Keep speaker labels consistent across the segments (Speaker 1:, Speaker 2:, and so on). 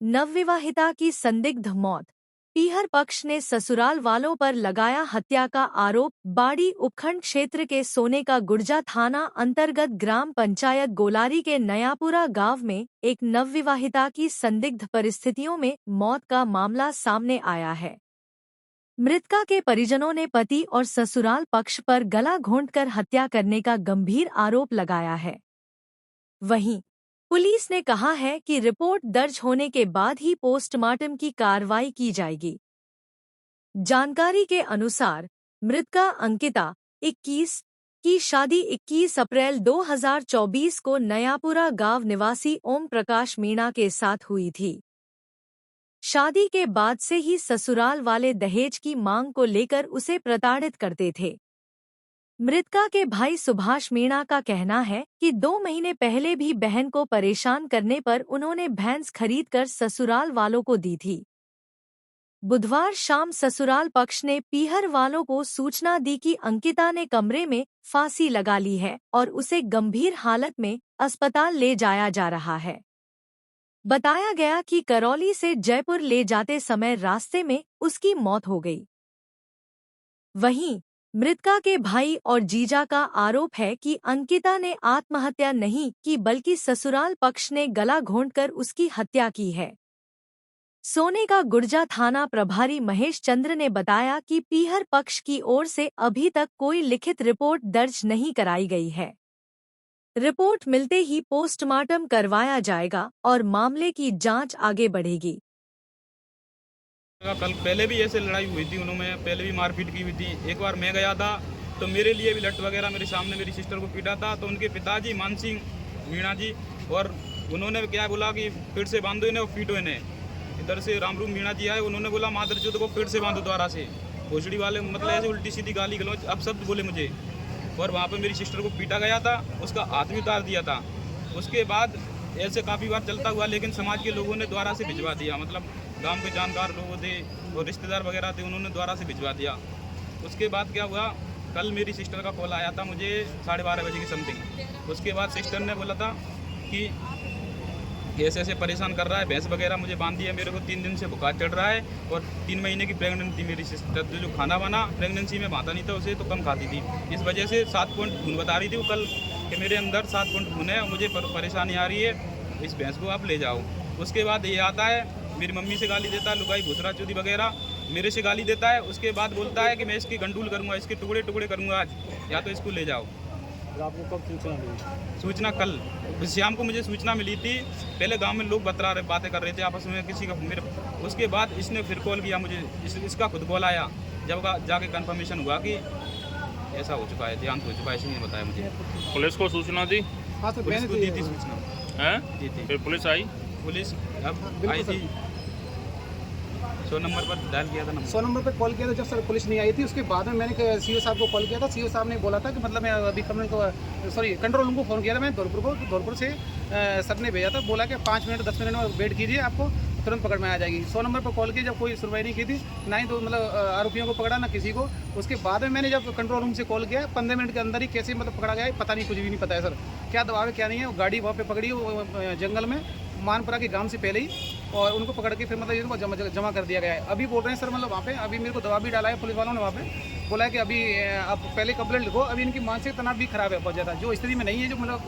Speaker 1: नवविवाहिता की संदिग्ध मौत। पीहर पक्ष ने ससुराल वालों पर लगाया हत्या का आरोप। बाड़ी उपखंड क्षेत्र के सोने का गुर्जा थाना अंतर्गत ग्राम पंचायत गोलारी के नयापुरा गांव में एक नवविवाहिता की संदिग्ध परिस्थितियों में मौत का मामला सामने आया है। मृतका के परिजनों ने पति और ससुराल पक्ष पर गला घोंटकर हत्या करने का गंभीर आरोप लगाया है। वहीं पुलिस ने कहा है कि रिपोर्ट दर्ज होने के बाद ही पोस्टमार्टम की कार्रवाई की जाएगी। जानकारी के अनुसार मृतका अंकिता 21 की शादी 21 अप्रैल 2024 को नयापुरा गांव निवासी ओम प्रकाश मीणा के साथ हुई थी। शादी के बाद से ही ससुराल वाले दहेज की मांग को लेकर उसे प्रताड़ित करते थे। मृतका के भाई सुभाष मीणा का कहना है कि 2 महीने पहले भी बहन को परेशान करने पर उन्होंने भैंस खरीदकर ससुराल वालों को दी थी। बुधवार शाम ससुराल पक्ष ने पीहर वालों को सूचना दी कि अंकिता ने कमरे में फांसी लगा ली है और उसे गंभीर हालत में अस्पताल ले जाया जा रहा है। बताया गया कि करौली से जयपुर ले जाते समय रास्ते में उसकी मौत हो गई। वहीं मृतका के भाई और जीजा का आरोप है कि अंकिता ने आत्महत्या नहीं की बल्कि ससुराल पक्ष ने गला घोंटकर उसकी हत्या की है। सोने का गुर्जा थाना प्रभारी महेश चंद्र ने बताया कि पीहर पक्ष की ओर से अभी तक कोई लिखित रिपोर्ट दर्ज नहीं कराई गई है। रिपोर्ट मिलते ही पोस्टमार्टम करवाया जाएगा और मामले की जांच आगे बढ़ेगी।
Speaker 2: कल पहले भी ऐसे लड़ाई हुई थी, उन्होंने पहले भी मारपीट की हुई थी। एक बार मैं गया था तो मेरे लिए भी लट वगैरह मेरे सामने मेरी सिस्टर को पीटा था। तो उनके पिताजी मान सिंह मीणा जी और उन्होंने क्या बोला कि फिर से बांधो इन्हें और पीटो इन्हें। इधर से रामरूम मीणा जी आए, उन्होंने बोला मादरचोद को फिर से बांधो द्वारा से। भोसड़ी वाले मतलब ऐसे उल्टी सीधी गाली गलौज अब शब्द बोले मुझे और वहाँ पे मेरी सिस्टर को पीटा गया था, उसका हाथ भी उतार दिया था। उसके बाद ऐसे काफ़ी बार चलता हुआ, लेकिन समाज के लोगों ने द्वारा से भिजवा दिया। मतलब गांव के जानकार लोग थे और रिश्तेदार वगैरह थे, उन्होंने द्वारा से भिजवा दिया। उसके बाद क्या हुआ, कल मेरी सिस्टर का कॉल आया था मुझे 12:30 बजे की समथिंग। उसके बाद सिस्टर ने बोला था कि ऐसे ऐसे परेशान कर रहा है, भैंस वगैरह मुझे बांध दिया, मेरे को 3 दिन से बुखार चढ़ रहा है और 3 महीने की प्रेगनेंट थी मेरी सिस्टर। जो खाना बना प्रेगनेंसी में भाता नहीं था उसे, तो कम खाती थी। इस वजह से 7 पॉइंट खून बता रही थी वो कल कि मेरे अंदर 7 पॉइंट खून है और मुझे परेशानी आ रही है, इस भैंस को आप ले जाओ। उसके बाद ये आता है, मेरी मम्मी से गाली देता है, लुगाई भूसरा चौधरी वगैरह मेरे से गाली देता है। उसके बाद बोलता है कि मैं इसके गंडूल करूँगा, इसके टुकड़े टुकड़े करूँगा आज, या तो इसको ले जाओ।
Speaker 3: आपको कब सूचना मिली?
Speaker 2: सूचना कल शाम को मुझे सूचना मिली थी। पहले गांव में लोग बतरा रहे, बातें कर रहे थे आपस में किसी का मेरे। उसके बाद इसने फिर कॉल किया मुझे, इसका खुद कॉल आया। जब जाके कंफर्मेशन हुआ कि ऐसा हो चुका है, देहांत हो चुका है, इसने बताया मुझे।
Speaker 3: पुलिस को सूचना दी?
Speaker 2: हाँ, तो पुलिस को दी थी सूचना।
Speaker 3: हैं?
Speaker 2: दी थी।
Speaker 3: फिर पुलिस आई?
Speaker 2: पुलिस अब आई थी, 100 नंबर पर डायल किया था।
Speaker 4: 100 नंबर पर कॉल किया था जब सर पुलिस नहीं आई थी। उसके बाद में मैंने सीओ साहब को कॉल किया था। सीओ साहब ने बोला था कि मतलब मैं अभी कंट्रोल रूम को फ़ोन किया था मैं धौलपुर से सर ने भेजा था, बोला कि 5 मिनट 10 मिनट में वेट कीजिए, आपको तुरंत पकड़ में आ जाएगी। 100 नंबर पर कॉल किया, जब कोई सुनवाई नहीं की थी, ना ही तो मतलब आरोपियों को पकड़ा ना किसी को। उसके बाद में मैंने जब कंट्रोल रूम से कॉल किया, 15 मिनट के अंदर ही कैसे मतलब पकड़ा गया है पता नहीं, कुछ भी नहीं पता है सर, क्या दबाव है क्या नहीं है। गाड़ी वहाँ पे पकड़ी जंगल में मानपुरा के गांव से पहले ही, और उनको पकड़ के फिर मतलब ये जमा कर दिया गया है। अभी बोल रहे हैं सर मतलब वहाँ पे अभी मेरे को दबाव भी डाला है पुलिस वालों ने। वहाँ पे बोला है कि अभी आप पहले कंप्लेंट लिखो। अभी इनकी मानसिक तनाव भी खराब है बहुत ज़्यादा, जो स्थिति में नहीं है, जो मतलब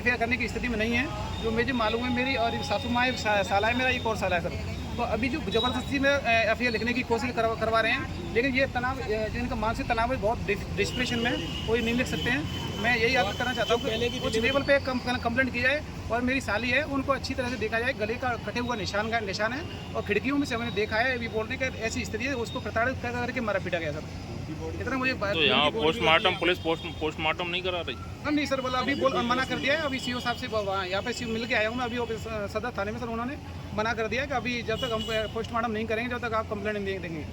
Speaker 4: FIR करने की स्थिति में नहीं है। जो मुझे मालूम है, मेरी और सासू माँ साला है, मेरा एक और साला है सर। तो अभी जो ज़बरदस्ती में FIR लिखने की कोशिश करवा रहे हैं, लेकिन ये तनाव जो इनका मानसिक तनाव है बहुत डिस्प्रेशन में, कोई नहीं लिख सकते हैं। मैं यही आपको करना चाहता हूँ कि कुछ लेवल पे कंप्लेंट की जाए और मेरी साली है उनको अच्छी तरह से देखा जाए। गले का कटे हुआ निशान है और खिड़कियों में से हमने देखा है। अभी बोलने का ऐसी स्थिति है, उसको प्रताड़ित करके मारा पीटा गया सर। इतना मुझे
Speaker 3: तो यहाँ पोस्टमार्टम पुलिस पोस्टमार्टम नहीं करा रही?
Speaker 4: नहीं सर, बोला अभी मना कर दिया है। अभी सीओ साहब से यहाँ पे सीओ मिल के आया हूँ मैं अभी सदर थाने में सर। उन्होंने मना कर दिया कि अभी जब तक हम पोस्टमार्टम नहीं करेंगे जब तक आप कंप्लेंट नहीं देंगे।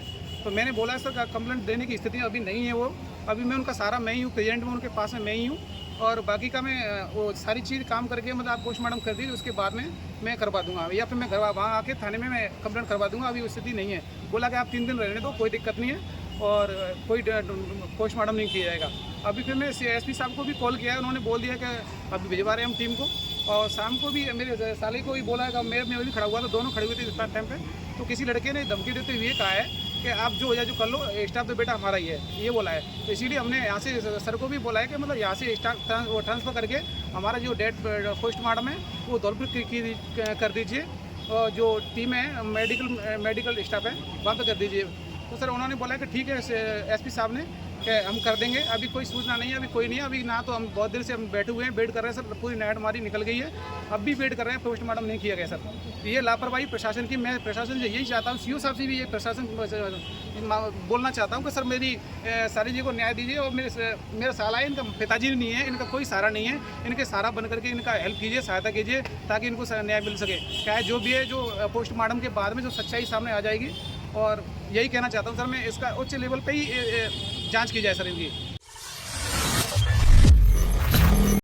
Speaker 4: तो मैंने बोला सर कंप्लेंट देने की स्थिति अभी नहीं है वो। अभी मैं उनका सारा मैं ही हूँ, प्रेजेंट में उनके पास में मैं ही हूँ, और बाकी का मैं वो सारी चीज़ काम करके मतलब आप पोस्टमार्टम कर दीजिए, उसके बाद में मैं करवा दूंगा, या फिर मैं वहाँ आके थाने में मैं कंप्लेंट करवा दूंगा। अभी स्थिति नहीं है। बोला कि आप 3 दिन रहने दो, कोई दिक्कत नहीं है और कोई पोस्टमार्टम नहीं किया जाएगा। अभी फिर मैं SP साहब को भी कॉल किया है, उन्होंने बोल दिया कि अभी भिजवा रहे हैं हम टीम को। और शाम को भी मेरे साले को भी बोला है कि मैं भी खड़ा हुआ था, दोनों खड़े हुए थे इस टाइम पे। तो किसी लड़के ने धमकी देते हुए कहा है कि आप जो हो जाए जो कर लो, स्टाफ तो बेटा हमारा ही है, ये बोला है। तो इसीलिए हमने यहाँ से सर को भी बोला है कि मतलब यहाँ से स्टाफ ट्रांसफ़र करके हमारा जो डेड पोस्टमार्टम है वो धौलपुर कर दीजिए, और जो टीम है मेडिकल स्टाफ है वहाँ पे कर दीजिए। तो सर उन्होंने बोला कि ठीक है एसपी साहब ने कि हम कर देंगे, अभी कोई सूचना नहीं है, अभी कोई नहीं है, अभी ना तो हम बहुत देर से हम बैठे हुए हैं, वेट कर रहे हैं सर, पूरी नाइट हमारी निकल गई है, अब भी वेट कर रहे हैं, पोस्टमार्टम नहीं किया गया सर। ये लापरवाही प्रशासन की, मैं प्रशासन से यही चाहता हूँ, सीओ साहब से भी ये प्रशासन बोलना चाहता हूँ कि सर मेरी सारी जी को न्याय दीजिए, और मेरा साला है, इनका पिताजी नहीं है, इनका कोई सहारा नहीं है, इनके सहारा बन करके इनका हेल्प कीजिए, सहायता कीजिए, ताकि इनको न्याय मिल सके। क्या है जो भी है, जो पोस्टमार्टम के बाद में जो सच्चाई सामने आ जाएगी, और यही कहना चाहता हूँ सर मैं, इसका उच्च लेवल पे ही जांच की जाए सर इनकी।